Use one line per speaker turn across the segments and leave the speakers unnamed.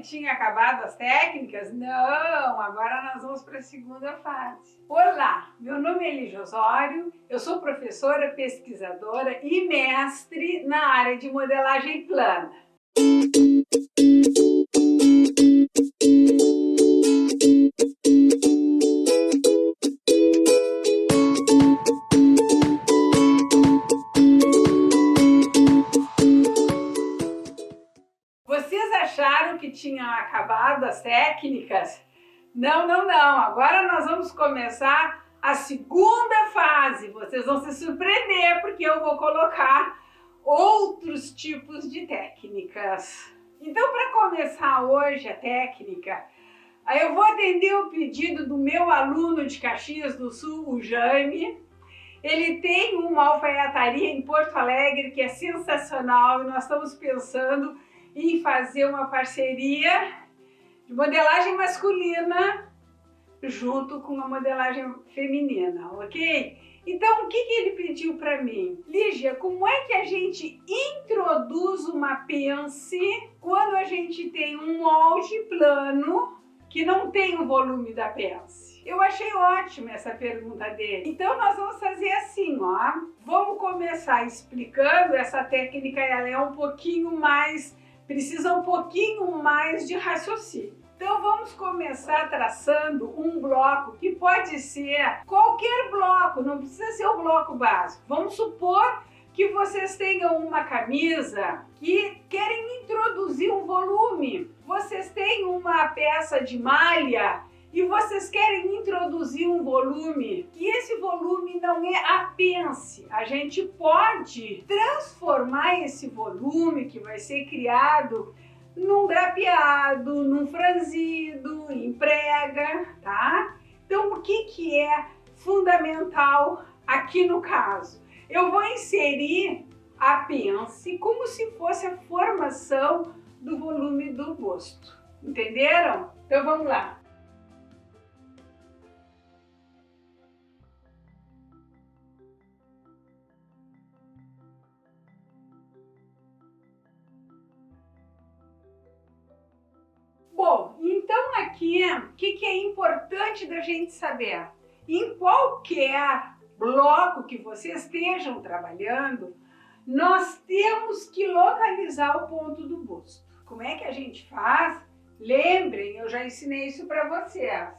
tinha acabado as técnicas? Não, agora nós vamos para a segunda fase. Olá, meu nome é Lígia Osório, eu sou professora, pesquisadora e mestre na área de modelagem plana. Vocês acharam que tinham acabado as técnicas? Não, não, não. Agora nós vamos começar a segunda fase. Vocês vão se surpreender porque eu vou colocar outros tipos de técnicas. Então, para começar hoje a técnica, eu vou atender o pedido do meu aluno de Caxias do Sul, o Jaime. Ele tem uma alfaiataria em Porto Alegre que é sensacional e nós estamos pensando em fazer uma parceria de modelagem masculina junto com a modelagem feminina, ok? Então, o que ele pediu para mim? Lígia, como é que a gente introduz uma pence quando a gente tem um molde plano que não tem o volume da pence? Eu achei ótima essa pergunta dele. Então, nós vamos fazer assim, ó. Vamos começar explicando. Essa técnica, ela é um pouquinho mais... precisa um pouquinho mais de raciocínio. Então vamos começar traçando um bloco que pode ser qualquer bloco, não precisa ser o bloco básico. Vamos supor que vocês tenham uma camisa que querem introduzir um volume. Vocês têm uma peça de malha e vocês querem introduzir um volume, e esse volume não é a pence. A gente pode transformar esse volume que vai ser criado num drapeado, num franzido, em prega, tá? Então, o que é fundamental aqui no caso? Eu vou inserir a pence como se fosse a formação do volume do busto. Entenderam? Então, vamos lá. Bom, então aqui, o que é importante da gente saber? Em qualquer bloco que vocês estejam trabalhando, nós temos que localizar o ponto do busto. Como é que a gente faz? Lembrem, eu já ensinei isso para vocês.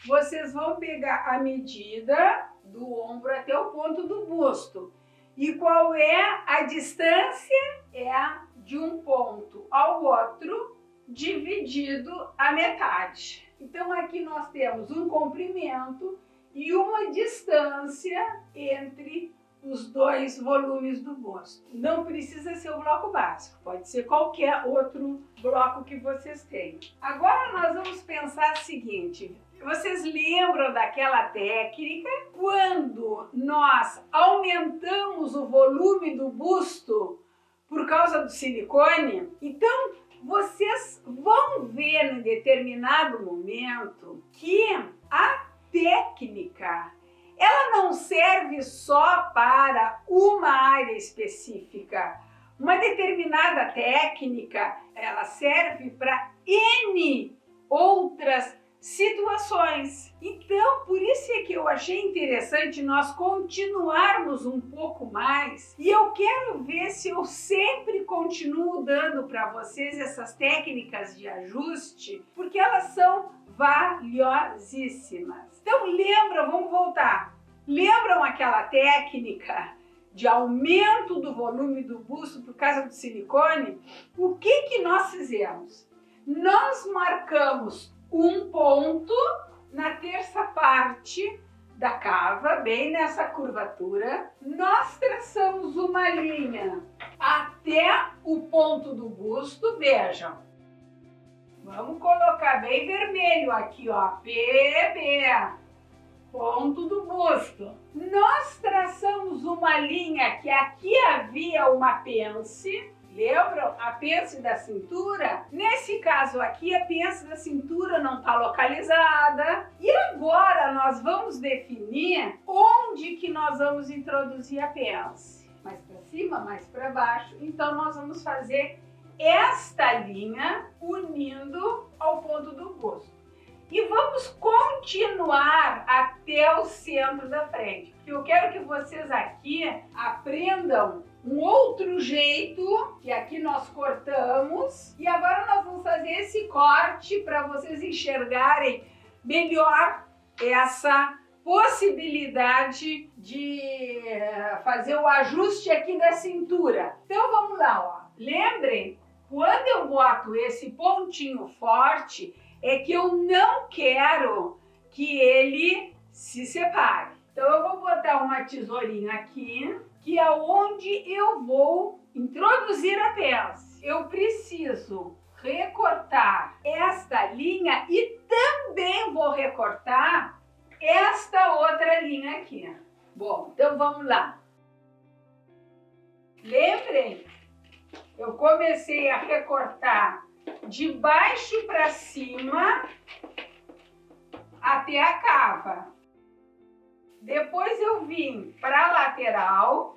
Vocês vão pegar a medida do ombro até o ponto do busto. E qual é a distância? É de um ponto ao outro, dividido a metade. Então aqui nós temos um comprimento e uma distância entre os dois volumes do busto. Não precisa ser o bloco básico, pode ser qualquer outro bloco que vocês tenham. Agora nós vamos pensar o seguinte: vocês lembram daquela técnica quando nós aumentamos o volume do busto por causa do silicone? Então vocês vão ver em determinado momento que a técnica, ela não serve só para uma área específica. Uma determinada técnica, ela serve para N outras situações. Então, por isso é que eu achei interessante nós continuarmos um pouco mais, e eu quero ver se eu sempre continuo dando para vocês essas técnicas de ajuste, porque elas são valiosíssimas. Então lembram, vamos voltar, lembram aquela técnica de aumento do volume do busto por causa do silicone? O que nós fizemos? Nós marcamos um ponto na terça parte da cava, bem nessa curvatura. Nós traçamos uma linha até o ponto do busto, vejam. Vamos colocar bem vermelho aqui, ó, PB, ponto do busto. Nós traçamos uma linha que aqui havia uma pence. Lembram a pence da cintura? Nesse caso aqui, a pence da cintura não está localizada. E agora nós vamos definir onde que nós vamos introduzir a pence. Mais para cima, mais para baixo. Então nós vamos fazer esta linha unida indo ao ponto do busto. E vamos continuar até o centro da frente. Eu quero que vocês aqui aprendam um outro jeito, que aqui nós cortamos. E agora nós vamos fazer esse corte para vocês enxergarem melhor essa possibilidade de fazer o ajuste aqui da cintura. Então vamos lá, ó. Lembrem, quando eu boto esse pontinho forte, é que eu não quero que ele se separe. Então eu vou botar uma tesourinha aqui, que é onde eu vou introduzir a pence. Eu preciso recortar esta linha e também vou recortar esta outra linha aqui. Bom, então vamos lá. Lembrem, eu comecei a recortar de baixo para cima até a cava. Depois eu vim para a lateral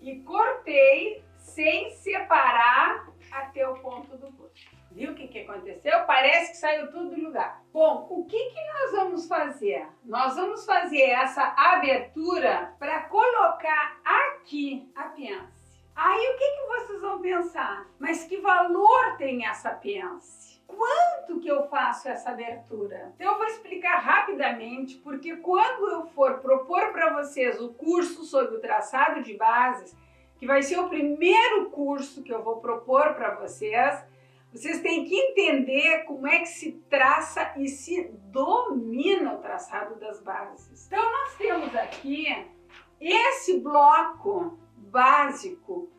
e cortei sem separar até o ponto do busto. Viu o que aconteceu? Parece que saiu tudo do lugar. Bom, o que nós vamos fazer? Nós vamos fazer essa abertura para colocar aqui a pence. Aí o que vocês vão pensar? Mas que valor tem essa pence? Quanto que eu faço essa abertura? Então eu vou explicar rapidamente, porque quando eu for propor para vocês o curso sobre o traçado de bases, que vai ser o primeiro curso que eu vou propor para vocês, vocês têm que entender como é que se traça e se domina o traçado das bases. Então nós temos aqui esse bloco básico,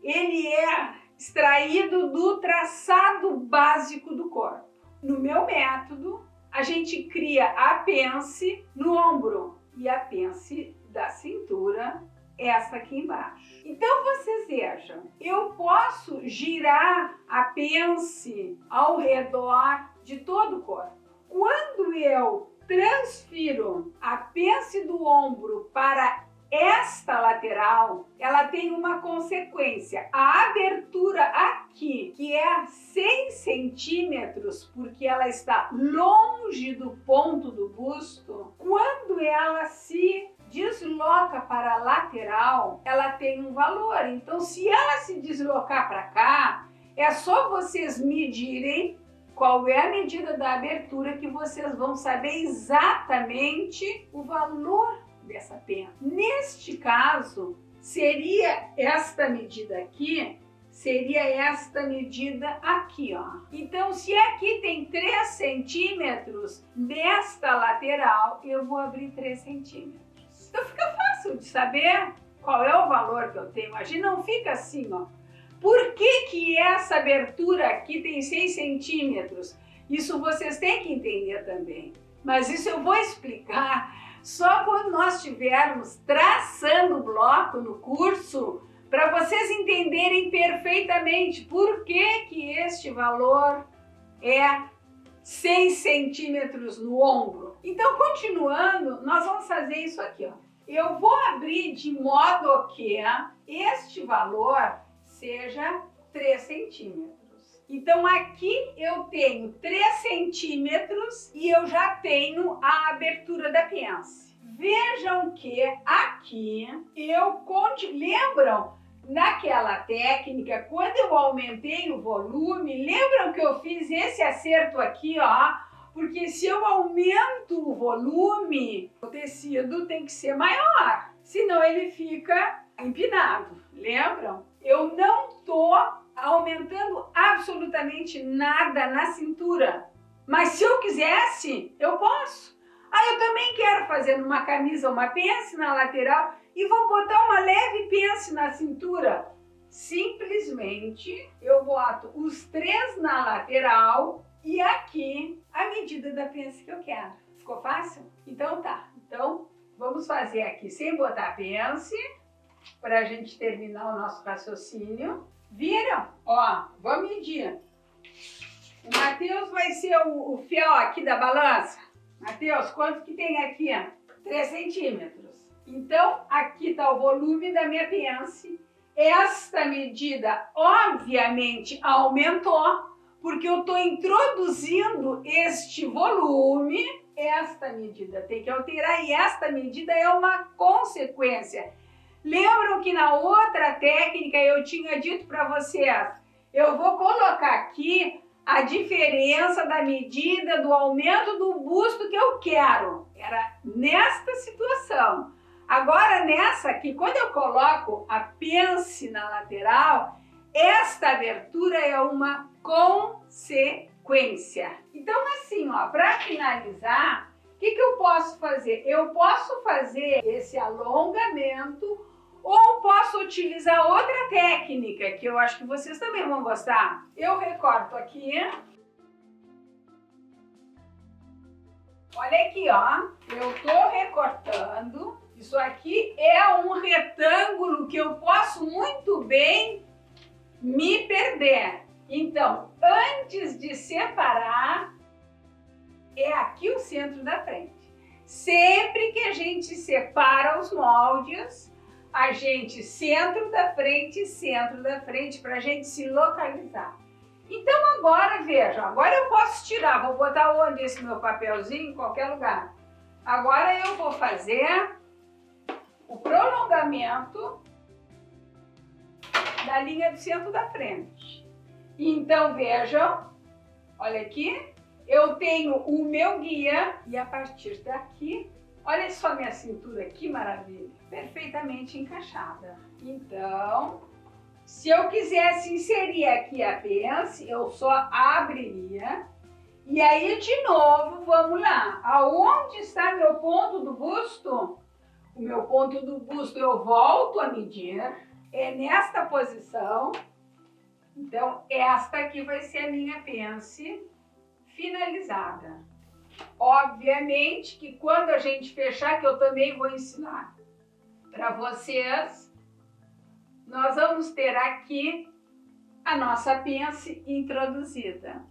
ele é extraído do traçado básico do corpo. No meu método, a gente cria a pence no ombro e a pence da cintura, essa aqui embaixo. Então vocês vejam, eu posso girar a pence ao redor de todo o corpo. Quando eu transfiro a pence do ombro para esta lateral, ela tem uma consequência. A abertura aqui, que é 6 centímetros, porque ela está longe do ponto do busto, quando ela se desloca para a lateral, ela tem um valor. Então, se ela se deslocar para cá, é só vocês medirem qual é a medida da abertura que vocês vão saber exatamente o valor dessa pence. Neste caso, seria esta medida aqui, seria esta medida aqui, ó. Então, se aqui tem 3 centímetros, nesta lateral, eu vou abrir 3 centímetros. Então, fica fácil de saber qual é o valor que eu tenho. Imagina, não fica assim, ó. Por que essa abertura aqui tem 6 centímetros? Isso vocês têm que entender também. Mas isso eu vou explicar só quando nós estivermos traçando o bloco no curso, para vocês entenderem perfeitamente por que este valor é 6 centímetros no ombro. Então, continuando, nós vamos fazer isso aqui, ó. Eu vou abrir de modo que este valor seja 3 centímetros. Então, aqui eu tenho 3 centímetros e eu já tenho a abertura da pence. Vejam que aqui lembram naquela técnica, quando eu aumentei o volume, lembram que eu fiz esse acerto aqui, ó? Porque se eu aumento o volume, o tecido tem que ser maior, senão ele fica empinado, lembram? Eu não tô aumentando absolutamente nada na cintura, mas se eu quisesse, eu posso. Eu também quero fazer numa camisa uma pence na lateral e vou botar uma leve pence na cintura. Simplesmente eu boto os 3 na lateral e aqui a medida da pence que eu quero. Ficou fácil? Então tá. Então vamos fazer aqui sem botar pence, para a gente terminar o nosso raciocínio. Viram? Ó, vamos medir. O Matheus vai ser o fiel aqui da balança. Matheus, quanto que tem aqui? 3 centímetros. Então, aqui está o volume da minha pence Esta medida, obviamente, aumentou, porque eu estou introduzindo este volume. Esta medida tem que alterar e esta medida é uma consequência. Lembram que na outra técnica eu tinha dito para vocês, eu vou colocar aqui a diferença da medida do aumento do busto que eu quero. Era nesta situação. Agora nessa aqui, quando eu coloco a pence na lateral, esta abertura é uma consequência. Então assim, ó, para finalizar, o que eu posso fazer? Eu posso fazer esse alongamento ou posso utilizar outra técnica que eu acho que vocês também vão gostar. Eu recorto aqui. Olha aqui, ó. Eu tô recortando. Isso aqui é um retângulo que eu posso muito bem me perder. Então, antes de separar, é aqui o centro da frente. Sempre que a gente separa os moldes, a gente centro da frente, para a gente se localizar. Então agora, veja, agora eu posso tirar, vou botar onde esse meu papelzinho, em qualquer lugar. Agora eu vou fazer o prolongamento da linha do centro da frente. Então vejam, olha aqui, eu tenho o meu guia e a partir daqui, olha só minha cintura, que maravilha, perfeitamente encaixada. Então, se eu quisesse inserir aqui a pence, eu só abriria. E aí, de novo, vamos lá. Aonde está meu ponto do busto? O meu ponto do busto eu volto a medir. É nesta posição. Então, esta aqui vai ser a minha pence finalizada. Obviamente que quando a gente fechar, que eu também vou ensinar para vocês, nós vamos ter aqui a nossa pence introduzida.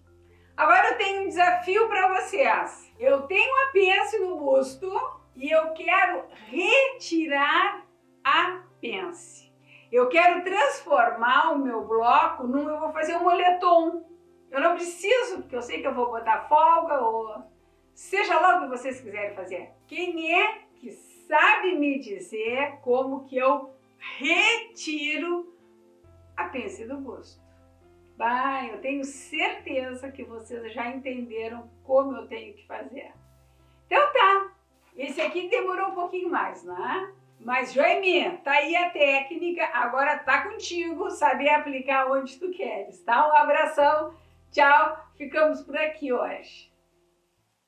Agora eu tenho um desafio para vocês. Eu tenho a pence no busto e eu quero retirar a pence. Eu quero transformar o meu bloco eu vou fazer um moletom. Eu não preciso, porque eu sei que eu vou botar folga ou seja lá o que vocês quiserem fazer. Quem é que sabe me dizer como que eu retiro a pence do busto? Bah, eu tenho certeza que vocês já entenderam como eu tenho que fazer. Então tá, esse aqui demorou um pouquinho mais, né? Mas Joemi, tá aí a técnica, agora tá contigo saber aplicar onde tu queres, tá? Um abração, tchau, ficamos por aqui hoje.